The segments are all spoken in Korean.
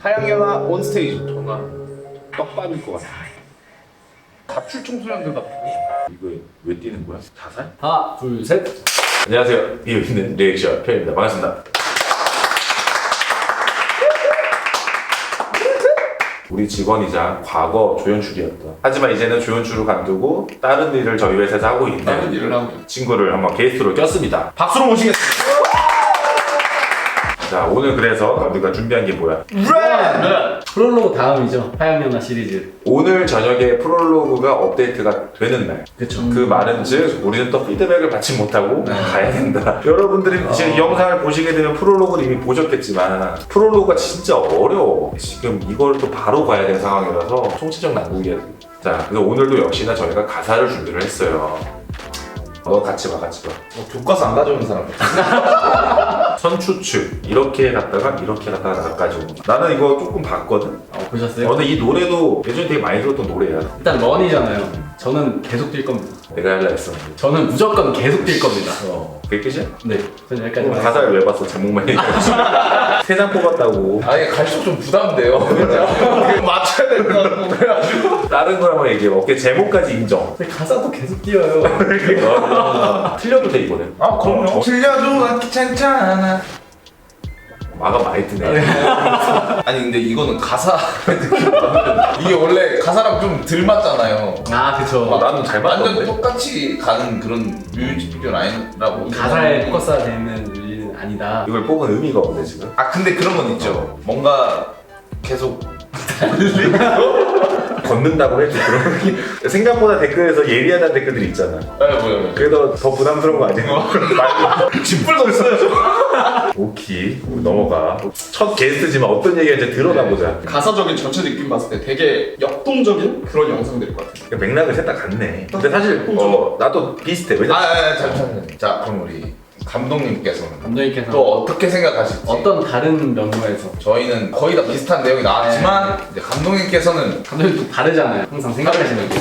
하양연화 온스테이지. 정말 떡밥일 것 같아. 가출 청소년들 같아. 이거 왜 뛰는 거야? 자살? 하나, 둘, 셋. 안녕하세요. 이어있는 리액션 편입니다. 반갑습니다. 우리 직원이자 과거 조연출이었다. 하지만 이제는 조연출을 관두고 다른 일을 저희 회사에서 하고 있는 다른 일을 하고 있는 친구를 한번 게스트로 꼈습니다. 박수로 모시겠습니다. 자, 오늘 그래서 우리가 준비한 게 뭐야? 프롤로그 다음이죠. 하양연화 시리즈. 오늘 저녁에 프롤로그가 업데이트가 되는 날. 그쵸. 그 말은 즉 우리는 또 피드백을 받지 못하고 가야 된다. 여러분들이 지금 이 영상을 보시게 되면 프롤로그를 이미 보셨겠지만 프롤로그가 진짜 어려워. 지금 이걸 또 바로 가야 되는 상황이라서 총체적 난국이야. 자, 그래서 오늘도 역시나 저희가 가사를 준비를 했어요. 너 같이 봐. 교과서 안 가져오는 사람. 선추측 이렇게 갔다가 나까지 온 거야. 나는 이거 조금 봤거든? 보셨어요? 근데 이 노래도 예전에 되게 많이 들었던 노래야. 일단 런이잖아요. 저는 계속 뛸 겁니다. 내가 할라 했었는데. 저는 무조건 계속 뛸 겁니다. 그게 끝이야? 네. 저는 여기까지. 그럼 가사를 왜 봤어? 제목만 얘기하지. 3장 뽑았다고. 아니 갈수록 좀 부담돼요. 맞춰야 될 것 같고 그래가지고. 다른 걸 한번 얘기해봐. 오케이, 제목까지 인정. 근데 가사도 계속 뛰어요. 틀려도 돼, 이거는. 아 그럼요. 틀려도 귀찮잖아. 마가 많이 뜨네. 아니 근데 이거는 가사 이게 원래 가사랑 좀 덜 맞잖아요. 아, 그쵸. 나는 잘 완전 봤는데. 똑같이 가는 그런 뮤직비디오 라인이라고. 가사에 포커스가 되는 뮤직은 아니다. 이걸 뽑은 의미가 없네, 지금. 아 근데 그런 건 있죠. 뭔가 계속 걷는다고 해도 그런 게. 생각보다 댓글에서 예리하다는 댓글들이 있잖아. 뭐야. 그래도 더 부담스러운 거 아니야? 짓불도 없어요. 오케이, 우리 넘어가. 첫 게스트지만 어떤 얘기인지 들어나보자. 가사적인 전체 느낌 봤을 때 되게 역동적인 그런 영상들일 것 같아요. 맥락을 셋 다 같네. 근데 사실 나도 비슷해. 왜냐? 잠시만요. 자 그럼 우리 감독님께서는 감독님께서 또 어떻게 생각하실지. 어떤 다른 면모에서 저희는 거의 다 비슷한 내용이 나왔지만 이제 감독님께서는 감독님 또 다르잖아요. 항상 생각하시는 게.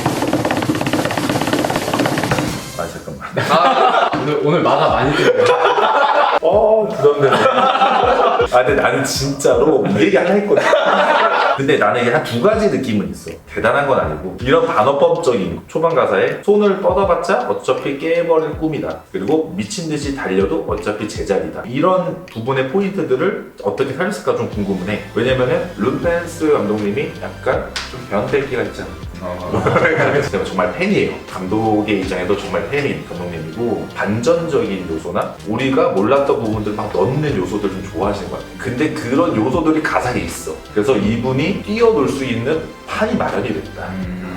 아, 잠깐만. 오늘 마가 많이 뛰어요. 부담되네. 근데 나는 진짜로 이 얘기 하나 했거든. 근데 나는 이게 한 두 가지 느낌은 있어. 대단한 건 아니고 이런 반어법적인 초반 가사에 손을 뻗어봤자 어차피 깨버릴 꿈이다. 그리고 미친 듯이 달려도 어차피 제자리다. 이런 부분의 포인트들을 어떻게 살렸을까 좀 궁금은 해. 왜냐면은 룬펜스 감독님이 약간 좀 변태기가 있잖아. 제가 정말 팬이에요. 감독의 입장에도 정말 팬인 감독님이고 반전적인 요소나 우리가 몰랐던 부분들 막 넣는 요소들 좀 좋아하시는 것 같아요. 근데 그런 요소들이 가사에 있어. 그래서 이분이 뛰어놀 수 있는 판이 마련이 됐다.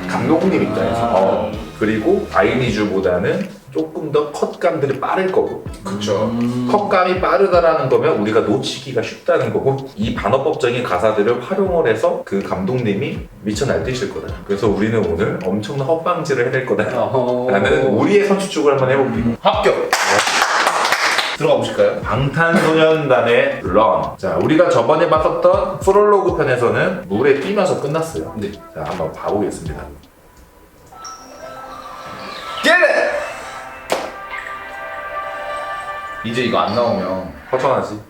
감독님 입장에서. 그리고 아이니즈보다는 조금 더 컷감들이 빠를 거고. 그쵸. 컷감이 빠르다라는 거면 우리가 놓치기가 쉽다는 거고, 이 반어법적인 가사들을 활용을 해서 그 감독님이 미쳐 날뛰실 거다. 그래서 우리는 오늘 엄청난 헛방지를 해낼 거다 라는 우리의 선추축을 한번 해볼게요. 합격. 들어가 보실까요? 방탄소년단의 런. 자, 우리가 저번에 봤었던 프롤로그 편에서는 물에 뛰면서 끝났어요. 네. 자, 한번 봐보겠습니다. Get it! 이제 이거 안 나오면 허전하지?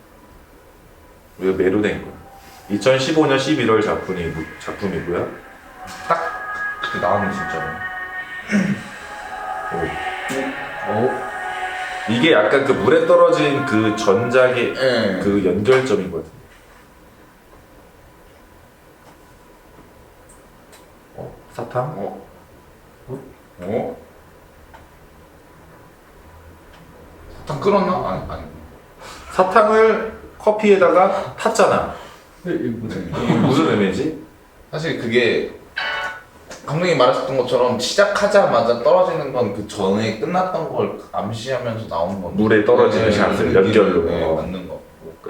우리가 매료된 거야. 2015년 11월 작품이고요. 딱 그때 나오면 진짜 이게 약간 그 물에 떨어진 그 전작의 예. 그 연결점이거든. 사탕? 사탕 끓었나? 아니. 사탕을 커피에다가 탔잖아. 이게 무슨 의미지? 사실 그게 감독님 말하셨던 것처럼 시작하자마자 떨어지는 건 그 전에 끝났던 걸 암시하면서 나오는 건데 물에 떨어지는 샷을 연결로. 네, 맞는 거.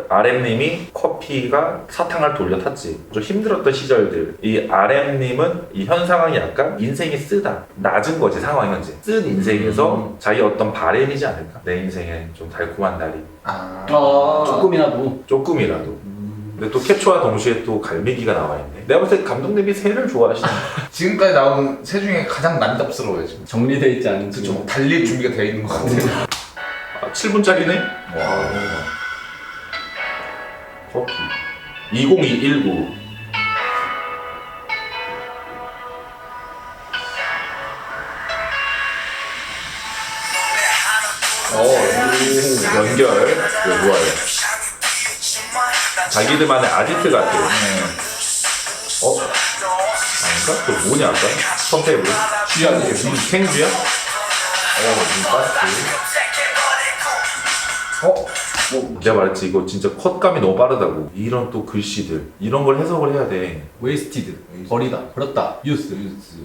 RM님이 커피가 사탕을 돌려 탔지. 좀 힘들었던 시절들. 이 RM님은 이 현 상황이 약간 인생이 쓰다. 낮은 거지, 상황이 현재. 쓴 인생에서 자기 어떤 바램이지 않을까? 내 인생에 좀 달콤한 날이. 조금이라도. 조금이라도. 근데 또 캡처와 동시에 또 갈매기가 나와 있네. 내가 봤을 때 감독님이 새를 좋아하시네. 지금까지 나온 새 중에 가장 난잡스러워요 지금. 정리되어 있지 않은. 그쵸. 달릴 준비가 되어 있는 것 같아요. 7분짜리네? 와. 커피. 20219. 연결. 이거 좋아요. 자기들만의 아지트 같아요. 아닌가? 또 뭐냐 아까? 턴테이블? 쥐 아니에요? 생쥐야? 내가 말했지 이거 진짜 컷감이 너무 빠르다고. 이런 또 글씨들 이런 걸 해석을 해야 돼. 웨이스티드. 버리다. 버렸다. 유스.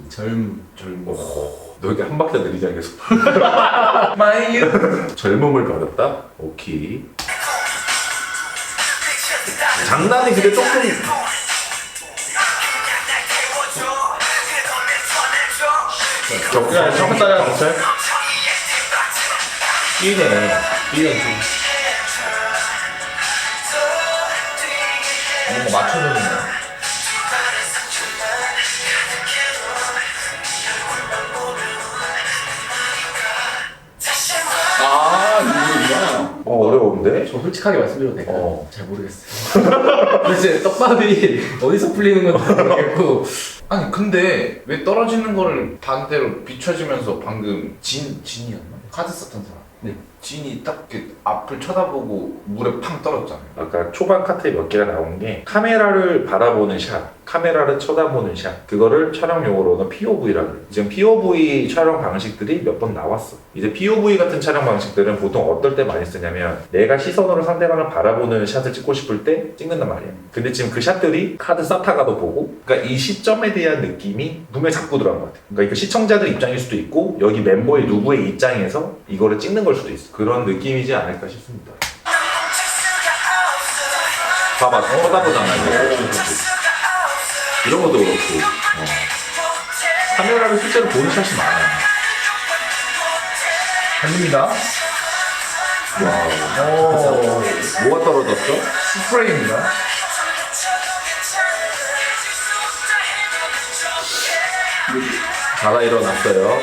젊음. 너 이렇게 한 박자 느리자 계속. 마이유. 젊음을 버렸다? 오케이. 장난이 근데 조금 경찰? 끼네. 뭔가 맞춰주는 거. 아 이거구나. 어려운데? 저 솔직하게 말씀드려도 될까요? 어. 잘 모르겠어요. 도대체 떡밥이 어디서 풀리는 건지 모르겠고. 아니 근데 왜 떨어지는 거를 반대로 비춰지면서 방금 진이었나? 카드 썼던 사람. 네. 진이 딱 이렇게 앞을 쳐다보고 물에 팡 떨어졌잖아요. 아까 초반 카트에 몇 개가 나온 게 카메라를 바라보는 샷, 카메라를 쳐다보는 샷, 그거를 촬영 용어로는 POV라고 해요. 지금 POV 촬영 방식들이 몇 번 나왔어. 이제 POV 같은 촬영 방식들은 보통 어떨 때 많이 쓰냐면 내가 시선으로 상대방을 바라보는 샷을 찍고 싶을 때 찍는단 말이야. 근데 지금 그 샷들이 카드 쌓다가도 보고, 그러니까 이 시점에 대한 느낌이 눈에 자꾸 들어간 것 같아. 그러니까 이거 시청자들 입장일 수도 있고 여기 멤버의 누구의 입장에서 이거를 찍는 걸 수도 있어. 그런 느낌이지 않을까 싶습니다. 봐봐, 쳐다보잖아. 이런 것도 그렇고. 카메라를 실제로 보는 샷이 많아요. 달립니다. 와우. 뭐가 떨어졌죠? 스프레이입니다. 자다 일어났어요.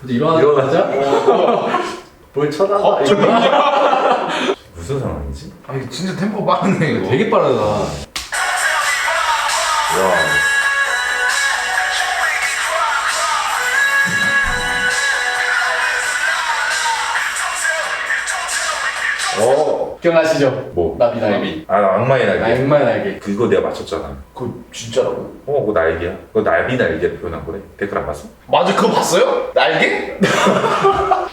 근데 일어나자마자 뭘 쳐다봐. 무슨 상황이지? 아 이거 진짜 템포 빠르네 이거. 되게 빠르다. 와. 기억나시죠? 뭐? 나비 날개. 악마의 날개. 악마의 날개. 그거 내가 맞췄잖아. 그거 진짜라고? 그거 날개야? 그거 나비 날개 표현한 거래. 댓글 안 봤어? 맞아 그거 봤어요? 날개?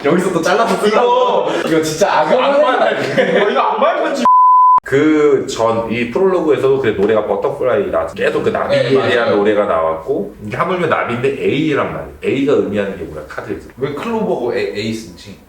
여기서 또 잘라서 쓰려고. 이거 진짜 악마의 날개. 이거 안 말건지. 그 전 이 프롤로그에서도 그 노래가 버터플라이 나 계속 그 나비에 네, 맞아요. 대한 노래가 나왔고 이게 하물며 나비인데 A란 말이야. A가 의미하는 게 뭐야? 카드에서. 왜 클로버고 에이스인지.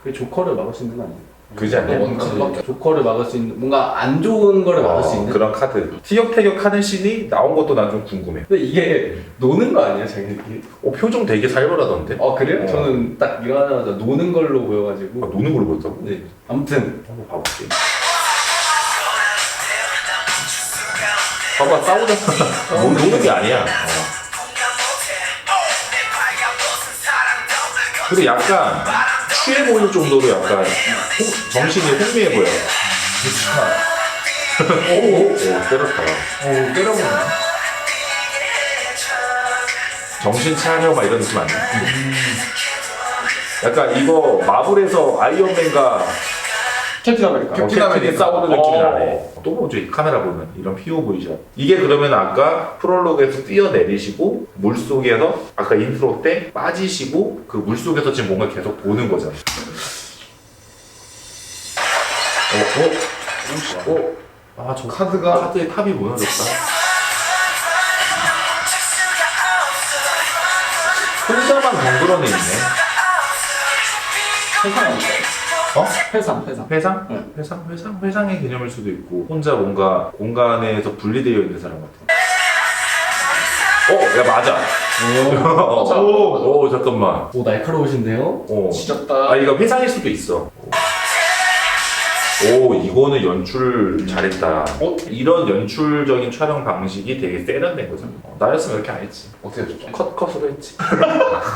그 조커를 막을 수 있는 거 아니에요? 그지 않냐? 원 카드밖에. 조커를 막을 수 있는 뭔가 안 좋은 거를 막을 수 있는. 그런 카드. 티격태격하는 씬이 나온 것도 난 좀 궁금해. 근데 이게 노는 거 아니에요, 자기들끼리? 표정 되게 살벌하던데? 그래요? 어. 저는 딱 일어나자마자 노는 걸로 보여가지고. 노는 걸로 보였다고? 네. 아무튼 한번 봐볼게. 봐봐, 싸우잖아. 노는 게 아니야. 근데 약간 취해 보일 정도로 약간 정신이 혼미해 보여. 오, 때렸다. 오 때려보나? 정신 차려 막 이런 느낌 아니야? 약간 이거 마블에서 아이언맨과 캡틴 아메리카. 캡틴 아메리카. 싸우는 느낌이 나네. 또 뭐죠? 이 카메라 보면 이런 POV샷. 이게 그러면 아까 프롤로그에서 뛰어내리시고 물속에서 아까 인트로 때 빠지시고 그 물속에서 지금 뭔가 계속 보는 거잖아. 저 카드가 카드의 탑이 무너졌다. 혼자만 덩그러내 있네. 회상 아닐까요? 회상. 회상? 네. 회상의 개념일 수도 있고 혼자 뭔가 공간에서 분리되어 있는 사람 같아. 야 맞아. 오, 잠깐만. 오 날카로우신데요? 지졌다. 이거 회상일 수도 있어. 오, 이거는 연출 잘했다. 이런 연출적인 촬영 방식이 되게 세련된 거잖아. 나였으면 이렇게 안 했지. 어떻게 해줬죠? 컷으로 했지.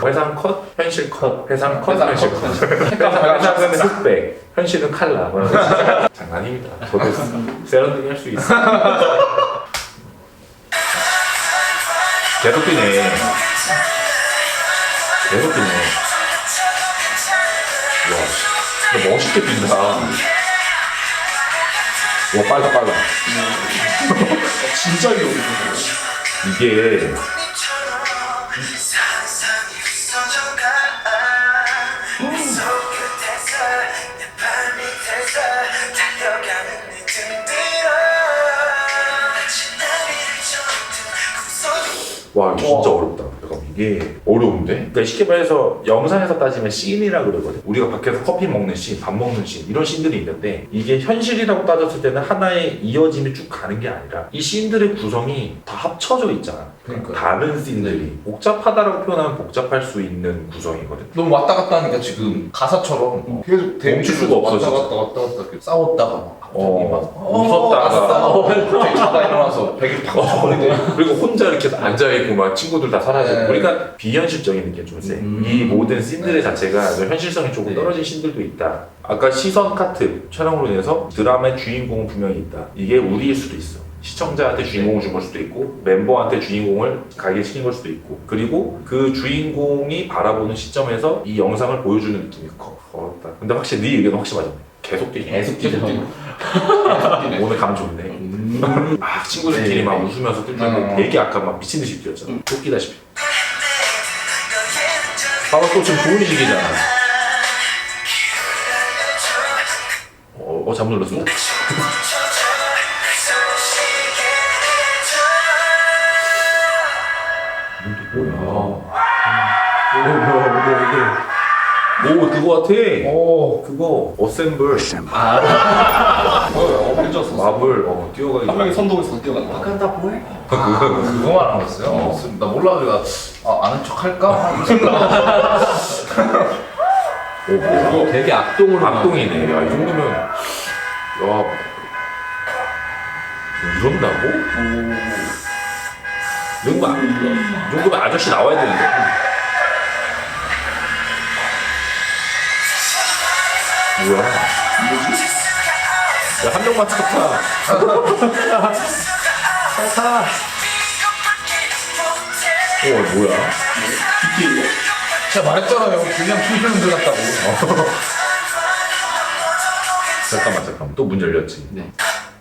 회상 컷, 현실 컷, 회상 컷, 회상 현실 컷. 컷. 회상은 흑백, 현실은 칼라. 뭐 이런 거 진짜 장난입니다. 저도 세련되게 할 수 있어. 계속 뛰네. 계속 뛰네. 와, 진짜 멋있게 뛴다. 와, 빨라. 진짜 이거 이게 와 진짜 어렵다. 잠깐 이게 어려운데? 그러니까 쉽게 말해서 영상에서 따지면 씬이라 그러거든. 우리가 밖에서 커피 먹는 씬, 밥 먹는 씬 이런 씬들이 있는데 이게 현실이라고 따졌을 때는 하나의 이어짐이 쭉 가는 게 아니라 이 씬들의 구성이 다 합쳐져 있잖아. 그러니까 다른 씬들이 복잡하다라고 표현하면 복잡할 수 있는 구성이거든. 너무 왔다 갔다 하니까 지금 가사처럼 계속 멈출 수가 없어, 왔다 진짜. 갔다 이렇게 싸웠다가 막 갑자기 막 웃었다가 갑자기 자다 일어나서 베개 팍 쳐버리네. 그리고 혼자 이렇게 앉아있고 막 친구들 다 사라지고 네. 그러니까 비현실적인 느낌이 좀 세. 이 모든 씬들의 자체가 현실성이 조금 떨어진 씬들도 있다. 아까 시선 카트 촬영으로 인해서 드라마의 주인공은 분명히 있다. 이게 우리일 수도 있어. 시청자한테 주인공을 준 걸 수도 있고 멤버한테 주인공을 가게 시킨 걸 수도 있고 그리고 그 주인공이 바라보는 시점에서 이 영상을 보여주는 느낌이 커. 어렵다. 근데 확실히 네 의견은 확실히 맞아. 계속 뛰네. 계속 뛰죠. 오늘 감 좋네. 아, 친구들끼리 네. 막 웃으면서 뛰고 되게 아까 막 미친 듯이 뛰었잖아. 쫓기다시피. 봐봐 또 지금 좋은 시기잖아. 잘못 눌렀어. 오 그거 같아. 그거 어셈블 어벤져스 마블 뛰어가기. 한 명이 선동에서 뛰어간다. 그거 말하는 거였어요? 나 몰라 내가 아는 척 할까? 이 생각. 오 뭐야? 되게 악동으로 악동이네. 야 이 정도면 야 이런다고? 이 정도면 아저씨 나와야 되는데. 뭐야? 야, 한 명만 탔다. 뭐야? 제가 말했잖아요. 그냥 춤추는 줄 같다고. 잠깐만. 또 문 열렸지. 네.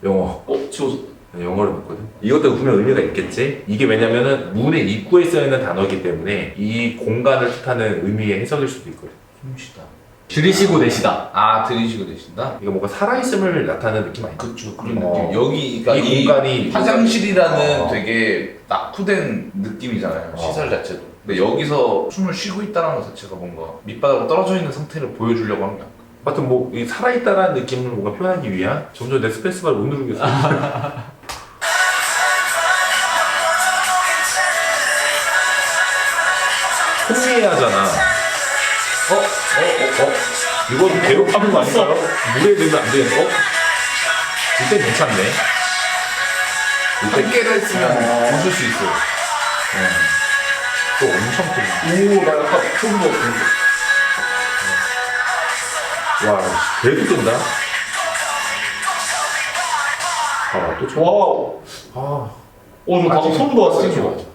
영어. 지워졌다. 영어를 봤거든. 이것도 분명 의미가 있겠지? 이게 왜냐면은 문의 입구에 써있는 단어이기 때문에 이 공간을 뜻하는 의미의 해석일 수도 있거든. 숨쉬다. 들이쉬고 내쉬다. 들이쉬고 되신다? 이거 뭔가 살아있음을 나타내는 느낌 아니야? 그쵸 그런 어. 느낌. 여기가 이 공간이 화장실이라는 어. 되게 낙후된 느낌이잖아요. 어. 시설 자체도. 근데 여기서 숨을 쉬고 있다는 것 자체가 뭔가 밑바닥으로 떨어져 있는 상태를 보여주려고 하는 게 아닐까. 하여튼 뭐 이 살아있다라는 느낌을 뭔가 표현하기 위한 점점 내 스페이스바를 못 누르겠어. 흥미하잖아. 이건 괴롭히는 거 아닌가요? 물에 넣으면 안 되는데? 이때 괜찮네. 이때 깨를 쓰면 웃을 수 있어요. 또 엄청 크네. 오, 나 약간 처음 봤는데. 와, 배도 뜬다. 또 처음. 와우. 저 방금 소름 돋았어요.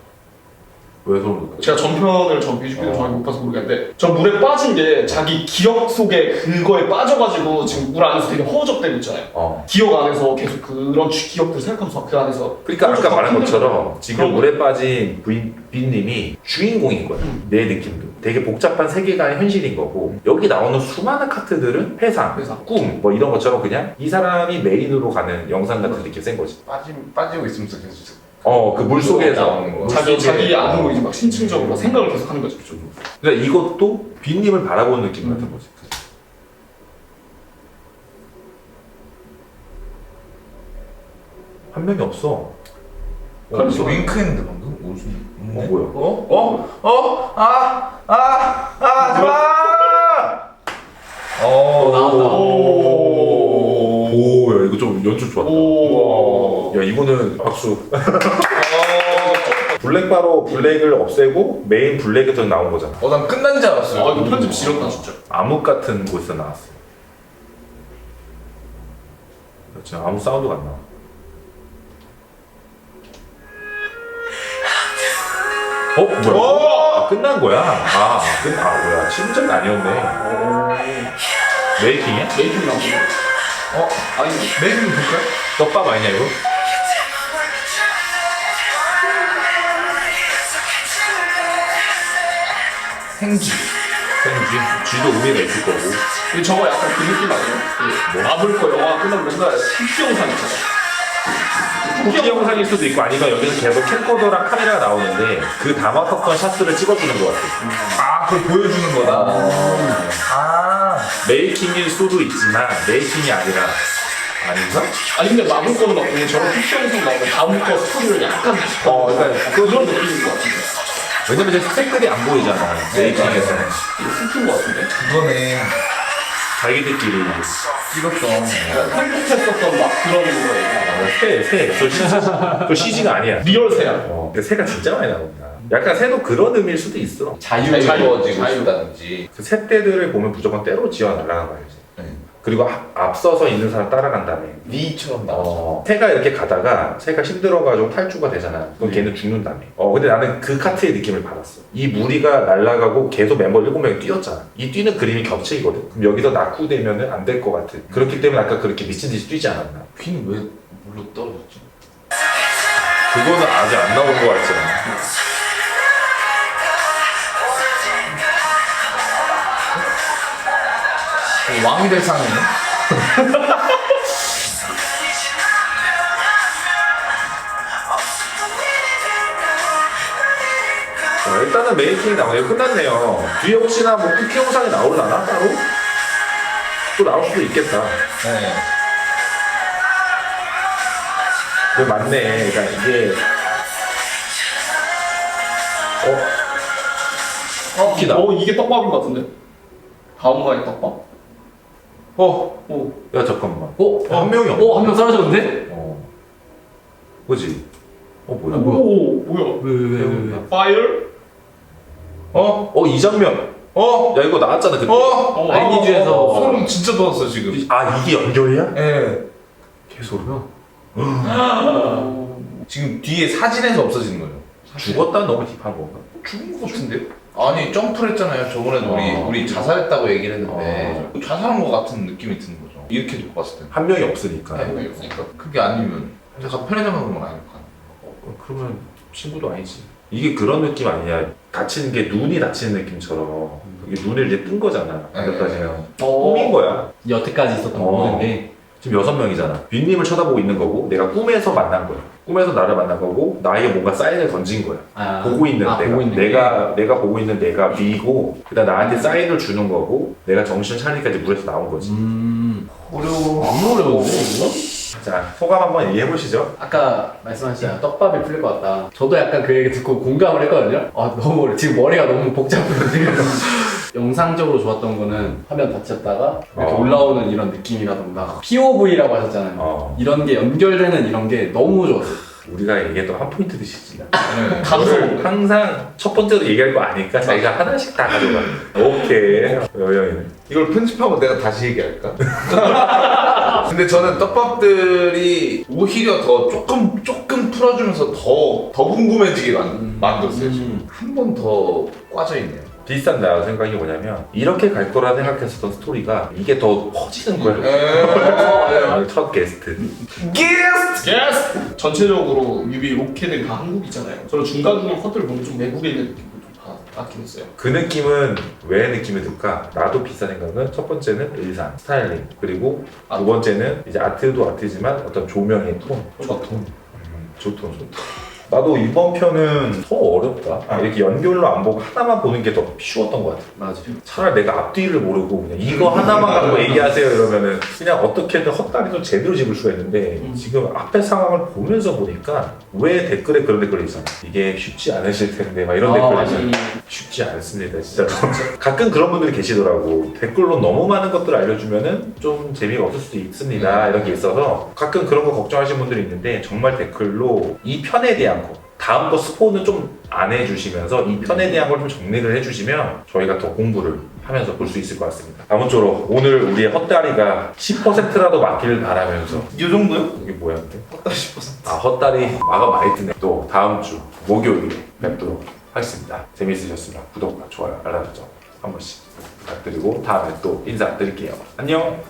왜 소름 돋아? 제가 전편을 전 뮤직비디오 정확히 못 봐서 모르겠는데 저 물에 빠진 게 자기 기억 속에 그거에 빠져가지고 지금 물 안에서 되게 허우적대고 있잖아요. 기억 안에서 계속 그런 기억들 생각하면서 그 안에서 그러니까 아까 말한 것처럼 지금 그런 물에 빠진 빈님이 주인공인 거야. 내 느낌도. 되게 복잡한 세계관의 현실인 거고 여기 나오는 수많은 카트들은 회상, 꿈 뭐 이런 것처럼 그냥 이 사람이 메인으로 가는 영상 같은 느낌 센 거지. 빠지고 있으면서 계속 그 물 속에서 나오는 거. 자기 안으로 이제 막 심층적으로 생각을 계속 하는 거죠. 그러니까 이것도 빈님을 바라보는 느낌 같은 거지. 한 명이 없어. 그래서 윙크했는데 방금 무슨? 뭐야? 나왔다. 오, 야 이거 좀 연출 좋았다. 오. 야 이거는 박수. 블랙바로 블랙을 없애고 메인 블랙에서 나온 거잖아. 난 끝난 줄 알았어요. 이거 편집 지렸다 진짜. 암흑 같은 곳에서 나왔어. 그렇죠. 아무 사운드가 안 나와. 뭐야? 끝난 거야? 뭐야? 심정이 아니었네. 메이킹이야? 메이킹 나온 거. 아니 메이킹 볼까요? 떡밥 아니냐 이거? 행지. 쥐도 의미가 있을 거고. 근데 저거 약간 그 느낌 아니에요? 그 마블 거 영화 끝나면 뭔가 후기 영상 있잖아. 후기 영상일 수도 있고 아니면 여기서 계속 캠코더랑 카메라가 나오는데 그 담았었던 샷들을 찍어주는 것 같아. 그걸 보여주는 거다. 메이킹일 수도 있지만 메이킹이 아니라 아닌가? 아니 근데 마블 거는 막 그냥 저런 후기 영상 나오면 다음 거 스토리를 약간 그러니까 그런 느낌인 것 같은데. 왜냐면 이제 스택들이 안 보이잖아. 메이킹에서는. 이거 슬픈 것 같은데. 그거네. 자기들끼리 찍었어. 행복했었던 막 그런 거예요. 새. 저 CG가 아니야. 리얼 새야. 근데 새가 진짜 많이 나온다. 약간 새도 그런 의미일 수도 있어. 자유로워지고 자유. 싶다든지. 그 새떼들을 보면 무조건 때로 지어 날아간 거야지. 네. 그리고 앞서서 있는 사람 따라간 다음에 니처럼 나왔어. 새가 이렇게 가다가 새가 힘들어가지고 탈주가 되잖아. 그럼 걔는 죽는 다음에. 근데 나는 그 카트의 느낌을 받았어. 이 무리가 날아가고 계속 멤버 7명이 뛰었잖아. 이 뛰는 그림이 겹치거든. 그럼 여기서 낙후되면 안 될 것 같아. 그렇기 때문에 아까 그렇게 미친 듯이 뛰지 않았나. 퀸이 왜 물로 떨어졌지? 그거는 아직 안 나온 것 같지 않아. 왕이 될 상이네. 일단은 메이킹이 나오네요. 끝났네요. 뒤에 혹시나 뭐 쿠키 영상이 나올라나 따로? 또 나올 수도 있겠다. 네. 맞네. 그러니까 이게 쿠키다. 이게 떡밥인 것 같은데. 다음 거에 떡밥? 야 잠깐만. 한 명이 없네. 한 명 사라졌는데? 그지? 뭐야? 오 뭐야? 왜? 파이어? 이 장면. 야 이거 나왔잖아 그때. 아이니즈에서 소름 진짜 돋았어 지금. 이게 연결이야? 예. 개소리야. 지금 뒤에 사진에서 없어지는 거죠. 죽었다는 너무 딥한 건가? 죽은 것 같은데요? 아니 점프를 했잖아요. 저번에도 우리 자살했다고 얘기를 했는데 자살한 것 같은 느낌이 드는 거죠. 이렇게 듣고 봤을 때. 한 명이 없으니까. 네. 그게 아니면 제가 편의점 가는 건 아닐 거 아니에요. 그러면 친구도 아니지. 이게 그런 느낌 아니냐? 다치는 게 눈이 다치는 느낌처럼 이게 눈을 이제 뜬 거잖아. 여기까지는 꿈인 거야. 여태까지 있었던 모든 게 지금 6명이잖아. 윗님을 쳐다보고 있는 거고 내가 꿈에서 만난 거야. 꿈에서 나를 만난 거고 나에게 뭔가 사인을 던진 거야. 보고 있는 내가 보고 있는 내가 B고 그다음 나한테 사인을 주는 거고 내가 정신 차리기까지 물에서 나온 거지. 어려워. 너무 어려운데 이거? 자 소감 한번 얘기해 보시죠. 아까 말씀하신 떡밥이 풀릴 것 같다. 저도 약간 그 얘기 듣고 공감을 했거든요. 너무 지금 머리가 너무 복잡해요 지금. 영상적으로 좋았던 거는 화면 닫혔다가 이렇게 올라오는 이런 느낌이라던가 POV라고 하셨잖아요. 이런 게 연결되는 이런 게 너무 좋았어요. 우리가 얘기했던 한 포인트 드시지. 감성. 항상 첫 번째로 얘기할 거 아니까 자기가 하나씩 다 가져가. 오케이. 여영이는. 이걸 편집하고 내가 다시 얘기할까? 근데 저는 떡밥들이 오히려 더 조금 풀어주면서 더 궁금해지게 만들었어요. 지금 한 번 더 꽈져 있네요. 비슷한 나 생각이 뭐냐면 이렇게 갈 거라 생각했었던 스토리가 이게 더 퍼지는 거야. 첫 게스트. 예스! 전체적으로 뮤비 로켓은 다 한국이잖아요. 저는 중간중간 컷들을 보면 좀 외국에 있는 느낌도 좀 받긴 했어요. 그 느낌은 왜 느낌이 들까? 나도 비슷한 생각은 첫 번째는 의상, 스타일링 그리고 두 번째는 이제 아트도 아트지만 어떤 조명의 톤. 좋톤. 나도 이번 편은 더 어렵다. 이렇게 연결로 안 보고 하나만 보는 게 더 쉬웠던 것 같아. 맞아. 차라리 내가 앞뒤를 모르고 그냥 이거 하나만 갖고 얘기하세요 이러면은 그냥 어떻게든 헛다리도 제대로 집을 수가 있는데 지금 앞에 상황을 보면서 보니까 왜 댓글에 그런 댓글이 있잖아. 이게 쉽지 않으실 텐데 막 이런 댓글이 있잖아. 쉽지 않습니다 진짜. 가끔 그런 분들이 계시더라고. 댓글로 너무 많은 것들을 알려주면은 좀 재미가 없을 수도 있습니다 이런 게 있어서 가끔 그런 거 걱정하시는 분들이 있는데 정말 댓글로 이 편에 대한 거 다음 거 스포는 좀 안 해주시면서 이 편에 대한 걸 좀 정리를 해주시면 저희가 더 공부를 하면서 볼 수 있을 것 같습니다. 아무쪼록 오늘 우리의 헛다리가 10%라도 맞기를 바라면서 이 정도요? 이게 뭐야? 헛다리 10%. 아 헛다리 마가 많이 뜨네. 또 다음 주 목요일에 뵙도록 하겠습니다. 재미있으셨으면 구독과 좋아요, 알람 설정 한 번씩 부탁드리고 다음에 또 인사드릴게요. 안녕.